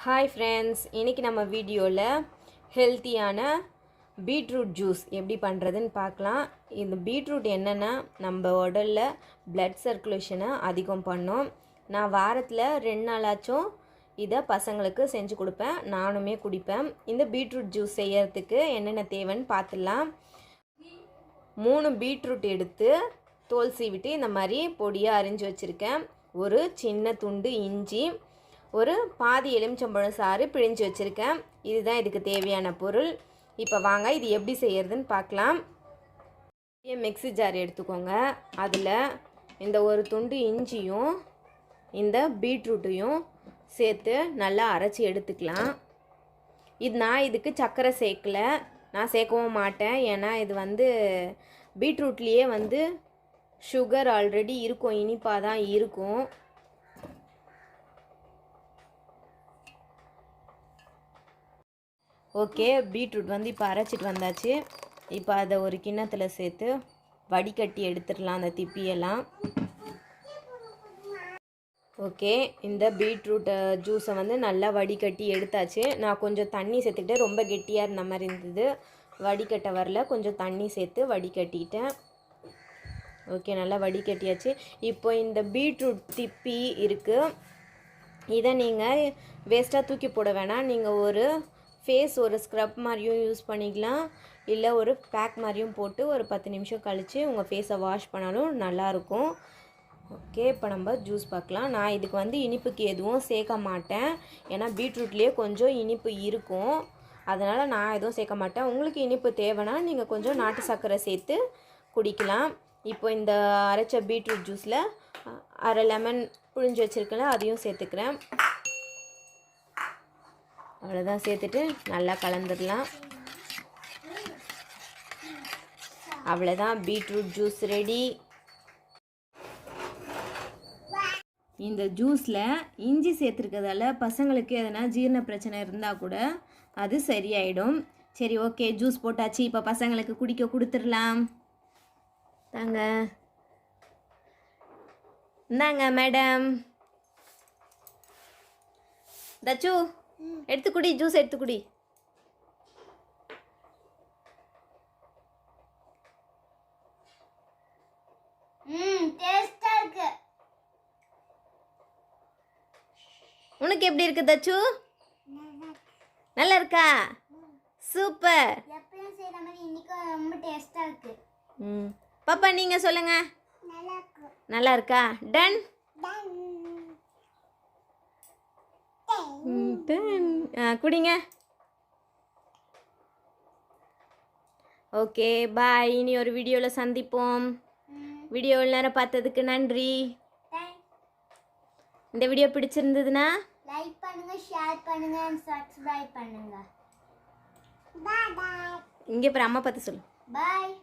Hi friends, இன்றைக்கி நம்ம வீடியோவில் ஹெல்த்தியான பீட்ரூட் ஜூஸ் எப்படி பண்ணுறதுன்னு பார்க்கலாம். இந்த பீட்ரூட் என்னென்னா நம்ம உடலில் பிளட் சர்க்குலேஷனை அதிகம் பண்ணும். நான் வாரத்தில் 2 நாளாச்சும் இதை பசங்களுக்கு செஞ்சு கொடுப்பேன், நானுமே குடிப்பேன். இந்த பீட்ரூட் ஜூஸ் செய்யறதுக்கு என்னென்ன தேவைன்னு பார்த்துடலாம். 3 பீட்ரூட் எடுத்து தோல் சீவிட்டு இந்த மாதிரி பொடியாக அரிஞ்சு வச்சுருக்கேன். ஒரு சின்ன துண்டு இஞ்சி, ஒரு பாதி எலுமிச்சம்பழம் சாறு பிழிஞ்சு வச்சுருக்கேன். இதுதான் இதுக்கு தேவையான பொருள். இப்போ வாங்க இது எப்படி செய்யறதுன்னு பார்க்கலாம். மிக்ஸி ஜார் எடுத்துக்கோங்க. அதில் இந்த ஒரு துண்டு இஞ்சியும் இந்த பீட்ரூட்டையும் சேர்த்து நல்லா அரைச்சி எடுத்துக்கலாம். நான் இதுக்கு சர்க்கரை சேர்க்கலை, நான் சேர்க்கவும் மாட்டேன். ஏன்னா இது பீட்ரூட்லேயே சுகர் ஆல்ரெடி இருக்கும், இனிப்பாக தான் இருக்கும். ஓகே, பீட்ரூட் இப்போ அரைச்சிட்டு வந்தாச்சு. இப்போ அதை ஒரு கிண்ணத்தில் சேர்த்து வடிகட்டி எடுத்துடலாம் அந்த திப்பியெல்லாம். ஓகே, இந்த பீட்ரூட் ஜூஸை நல்லா வடிகட்டி எடுத்தாச்சு. நான் கொஞ்சம் தண்ணி சேர்த்துக்கிட்டேன், ரொம்ப கெட்டியாக இருந்த மாதிரி இருந்தது, வடிகட்ட வரல, கொஞ்சம் தண்ணி சேர்த்து வடிகட்டிட்டேன். ஓகே, நல்லா வடிகட்டியாச்சு. இப்போ இந்த பீட்ரூட் திப்பி இருக்குது, இதை நீங்கள் வேஸ்ட்டாக தூக்கி போட வேணாம். நீங்கள் ஒரு ஸ்க்ரப் மாதிரியும் யூஸ் பண்ணிக்கலாம், இல்லை ஒரு பேக் மாதிரியும் போட்டு ஒரு 10 நிமிஷம் கழித்து உங்கள் ஃபேஸை வாஷ் பண்ணாலும் நல்லாயிருக்கும். ஓகே, இப்போ நம்ம ஜூஸ் பார்க்கலாம். நான் இதுக்கு இனிப்புக்கு எதுவும் சேர்க்க மாட்டேன், ஏன்னா பீட்ரூட்லேயே கொஞ்சம் இனிப்பு இருக்கும், அதனால் நான் எதுவும் சேர்க்க மாட்டேன். உங்களுக்கு இனிப்பு தேவைன்னா நீங்கள் கொஞ்சம் நாட்டு சர்க்கரை சேர்த்து குடிக்கலாம். இப்போ இந்த அரைச்ச பீட்ரூட் ஜூஸில் அரை லெமன் புழிஞ்சு வச்சுருக்கேன், அதையும் சேர்த்துக்கிறேன். அவ்வளோதான், சேர்த்துட்டு நல்லா கலந்துடலாம். அவ்வளோதான், பீட்ரூட் ஜூஸ் ரெடி. இந்த ஜூஸில் இஞ்சி சேர்த்துருக்கிறதால பசங்களுக்கு எதனா ஜீரண பிரச்சனை இருந்தால் கூட அது சரியாயிடும். சரி, ஓகே, ஜூஸ் போட்டாச்சு. இப்போ பசங்களுக்கு குடிக்க கொடுத்துடலாம். தாங்க, இந்தாங்க மேடம். தச்சு, எடுத்துக்குடி, ஜூஸ் எடுத்துக்குடி. டேஸ்டா இருக்கு. உனக்கு எப்படி இருக்கு தச்சு? நல்லா இருக்கா? சூப்பர். எப்பவும் செய்யற மாதிரி இன்னைக்கு ரொம்ப டேஸ்டா இருக்கு. பாப்பா நீங்க சொல்லுங்க. நல்லா இருக்கு. நல்லா இருக்கா? டன். குடிங்க. ஓகே, பாய். இனி ஒரு வீடியோவில் சந்திப்போம். வீடியோவில் நேரம் பார்த்ததுக்கு நன்றி. இந்த வீடியோ பிடிச்சிருந்ததுன்னா லைக் பண்ணுங்க, ஷேர் பண்ணுங்க, சப்ஸ்கிரைப் பண்ணுங்க. Bye bye. இங்கே அப்புறம் அம்மா பார்த்து சொல்லு. பாய்.